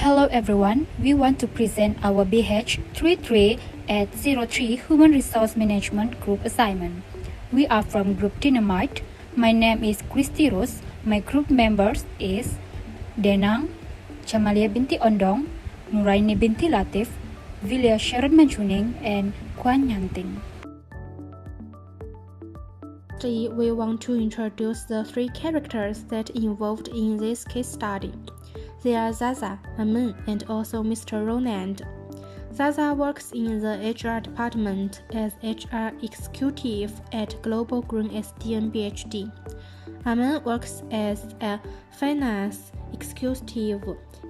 Hello everyone, we want to present our BH33803 Human Resource Management Group assignment. We are from Group Dynamite. My name is Christy Rose. My group members is Denang, Chamalia binti Ondong, Nuraini binti Latif, Vilia Sharon Manjuning, and Kwan Yanting. We want to introduce the three characters that involved in this case study. They are Zaza, Amun, and also Mr. Ronald. Zaza works in the HR department as HR executive at Global Green SDN BHD. Amun works as a finance executive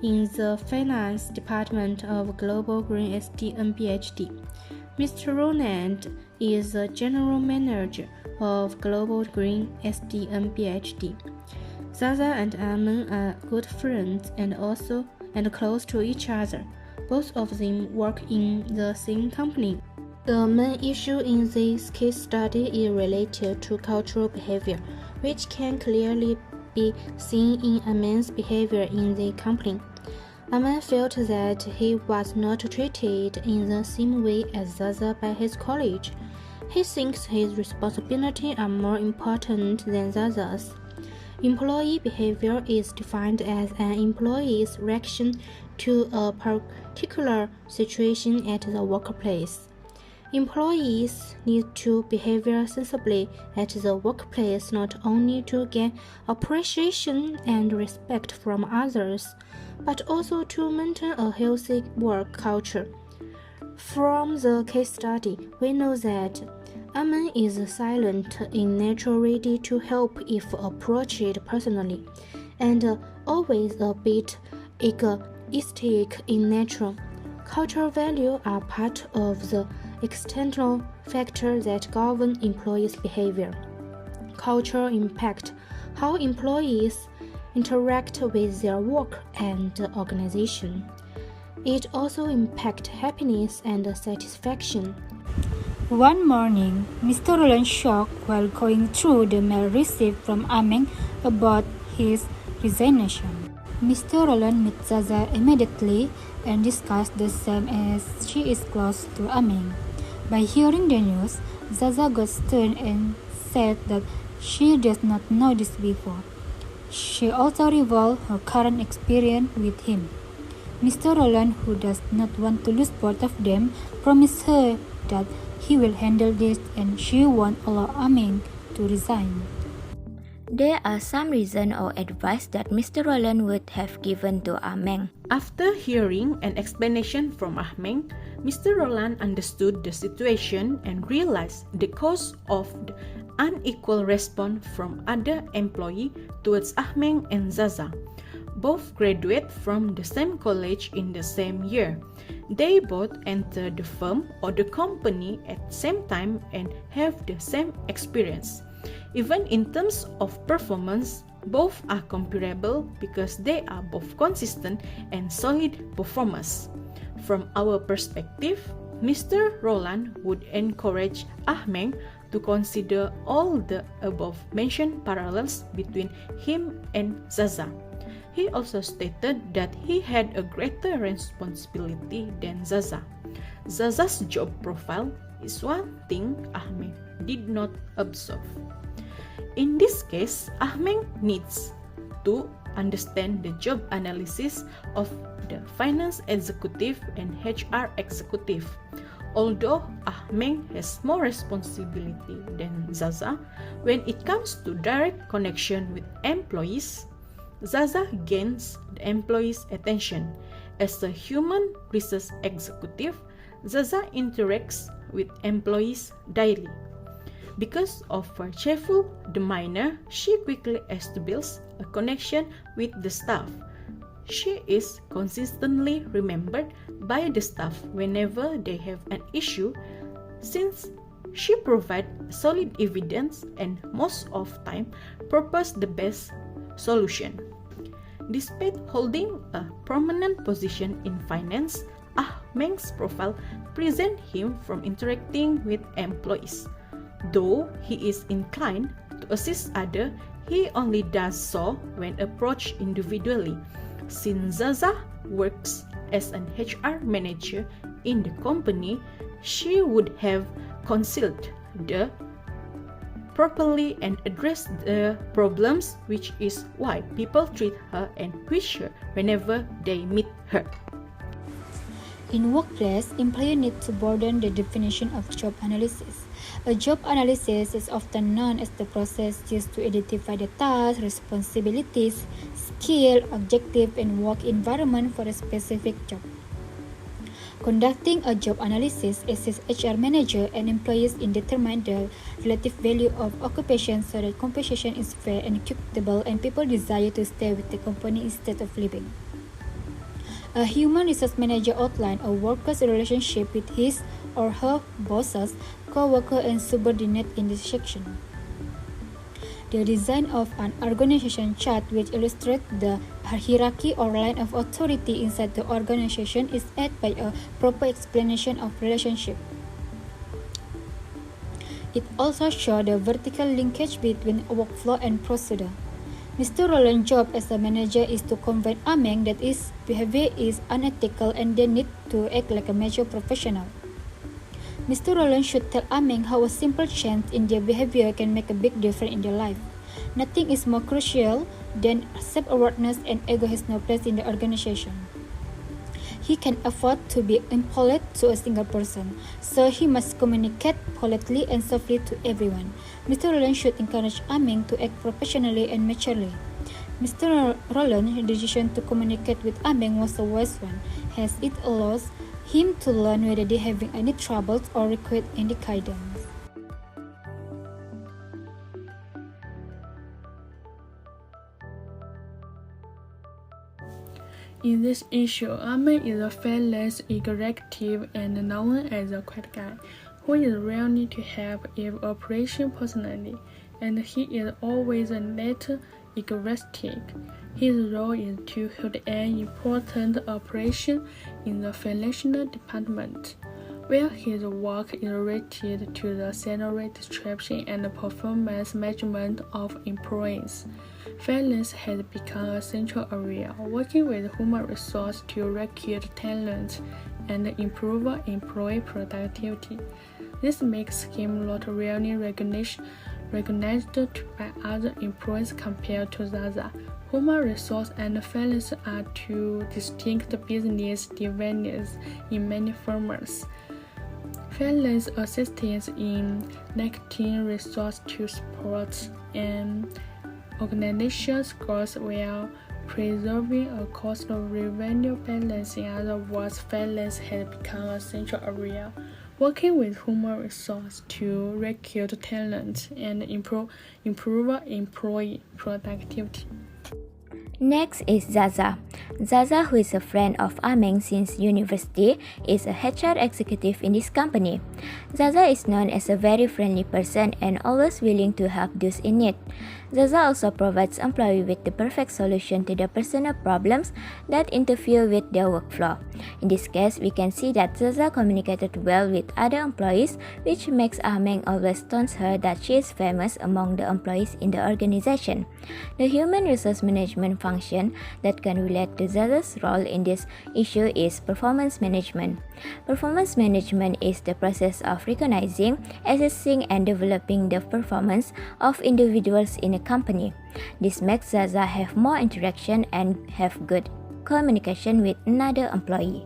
in the finance department of Global Green SDN BHD. Mr. Ronald is the general manager of Global Green SDN BHD. Zaza and Amun are good friends and close to each other. Both of them work in the same company. The main issue in this case study is related to cultural behavior, which can clearly be seen in Amun's behavior in the company. Amun felt that he was not treated in the same way as Zaza by his colleague. He thinks his responsibilities are more important than Zaza's. Employee behavior is defined as an employee's reaction to a particular situation at the workplace. Employees need to behave sensibly at the workplace not only to gain appreciation and respect from others, but also to maintain a healthy work culture. From the case study, we know that Amun is silent in nature, ready to help if approached personally, and always a bit egoistic in nature. Cultural values are part of the external factors that govern employees' behavior. Cultural impact how employees interact with their work and organization. It also impacts happiness and satisfaction. One morning, Mr. Roland shocked while going through the mail received from Amun about his resignation. Mr. Roland met Zaza immediately and discussed the same as she is close to Amun. By hearing the news, Zaza got stunned and said that she does not know this before. She also revealed her current experience with him. Mr. Roland, who does not want to lose both of them, promised her that he will handle this and she won't allow Amun to resign. There are some reasons or advice that Mr. Roland would have given to Amun. After hearing an explanation from Amun, Mr. Roland understood the situation and realized the cause of the unequal response from other employees towards Amun and Zaza. Both graduate from the same college in the same year. They both enter the firm or the company at the same time and have the same experience. Even in terms of performance, both are comparable because they are both consistent and solid performers. From our perspective, Mr. Roland would encourage Amun to consider all the above-mentioned parallels between him and Zaza. He also stated that he had a greater responsibility than Zaza. Zaza's job profile is one thing Amun did not observe. In this case, Amun needs to understand the job analysis of the finance executive and HR executive. Although Amun has more responsibility than Zaza, when it comes to direct connection with employees, Zaza gains the employees' attention. As a human resource executive, Zaza interacts with employees daily. Because of her cheerful demeanor, she quickly establishes a connection with the staff. She is consistently remembered by the staff whenever they have an issue, since she provides solid evidence and most of the time proposes the best solution. Despite holding a prominent position in finance, Amun's profile prevents him from interacting with employees. Though he is inclined to assist others, he only does so when approached individually. Since Zaza works as an HR manager in the company, she would have concealed the properly and addressed the problems, which is why people treat her and quiz her whenever they meet her. In workplace, employers need to broaden the definition of job analysis. A job analysis is often known as the process used to identify the tasks, responsibilities, skill, objective, and work environment for a specific job. Conducting a job analysis assists HR manager and employees in determining the relative value of occupation so that compensation is fair and equitable and people desire to stay with the company instead of leaving. A human resource manager outlines a worker's relationship with his or her bosses, co-worker, and subordinate in this section. The design of an organization chart which illustrates the hierarchy or line of authority inside the organization is aided by a proper explanation of relationship. It also shows the vertical linkage between workflow and procedure. Mr. Roland's job as a manager is to convince Ameng that his behavior is unethical and they need to act like a major professional. Mr. Roland should tell Ameng how a simple change in their behavior can make a big difference in their life. Nothing is more crucial than self-awareness, and ego has no place in the organization. He can afford to be impolite to a single person, so he must communicate politely and softly to everyone. Mr. Roland should encourage Ameng to act professionally and maturely. Mr. Roland's decision to communicate with Ameng was a wise one, as it allows him to learn whether they are having any troubles or require any guidance. In this issue, Ameng is a fearless executive and known as a quiet guy, who is rarely to help if operation personally, and he is always a little egoistic. His role is to hold an important operation in the financial department, where his work is related to the salary distribution and performance management of employees. Finance has become a central area, working with human resources to recruit talent and improve employee productivity. This makes him not really recognized by other employees compared to Zaza. Human resource and finance are two distinct business divisions in many firms. Finance assists in connecting resources to support an organization's goals while preserving a cost of revenue balance. In other words, finance has become a central area, working with human resources to recruit talent and improve employee productivity. Next is Zaza. Zaza, who is a friend of Ameng since university, is a HR executive in this company. Zaza is known as a very friendly person and always willing to help those in need. Zaza also provides employees with the perfect solution to the personal problems that interfere with their workflow. In this case, we can see that Zaza communicated well with other employees, which makes Ameng always tells her that she is famous among the employees in the organization. The human resource management function that can relate to Zaza's role in this issue is performance management. Performance management is the process of recognizing, assessing, and developing the performance of individuals in a company. This makes Zaza have more interaction and have good communication with another employee.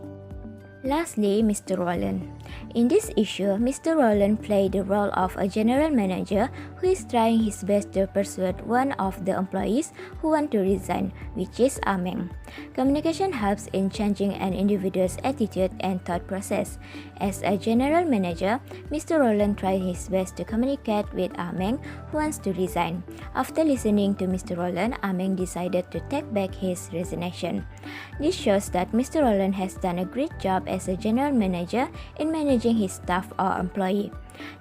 Lastly, Mr. Roland. In this issue, Mr. Roland played the role of a general manager who is trying his best to persuade one of the employees who want to resign, which is Ameng. Communication helps in changing an individual's attitude and thought process. As a general manager, Mr. Roland tried his best to communicate with Ameng, who wants to resign. After listening to Mr. Roland, Ameng decided to take back his resignation. This shows that Mr. Roland has done a great job as a general manager in managing his staff or employee.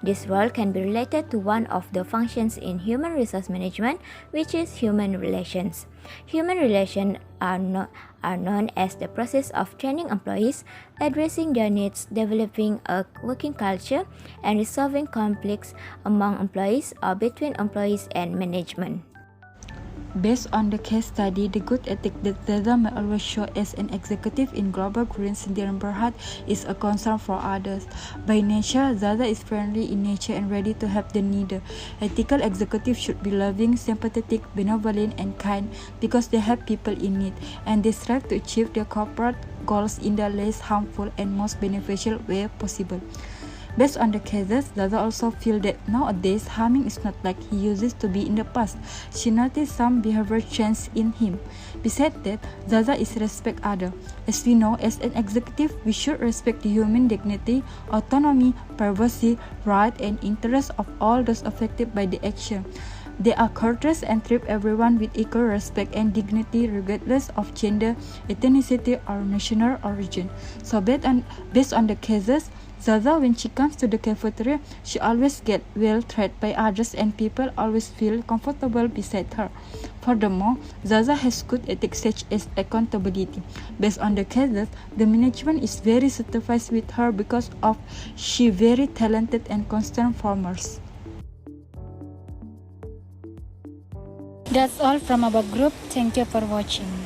This role can be related to one of the functions in human resource management, which is human relations. Human relations are known as the process of training employees, addressing their needs, developing a working culture, and resolving conflicts among employees or between employees and management. Based on the case study, the good ethic that Zaza may always show as an executive in global green sendirian berhad is a concern for others. By nature, Zaza is friendly in nature and ready to help the needy. Ethical executives should be loving, sympathetic, benevolent, and kind because they help people in need, and they strive to achieve their corporate goals in the least harmful and most beneficial way possible. Based on the cases, Zaza also feels that nowadays harming is not like he used to be in the past. She noticed some behavior change in him. Besides that, Zaza is respect others. As we know, as an executive, we should respect the human dignity, autonomy, privacy, right, and interest of all those affected by the action. They are courteous and treat everyone with equal respect and dignity regardless of gender, ethnicity, or national origin. So based on the cases, Zaza, when she comes to the cafeteria, she always gets well treated by others and people always feel comfortable beside her. Furthermore, Zaza has good ethics such as accountability. Based on the cases, the management is very satisfied with her because of she very talented and constant performers. That's all from our group. Thank you for watching.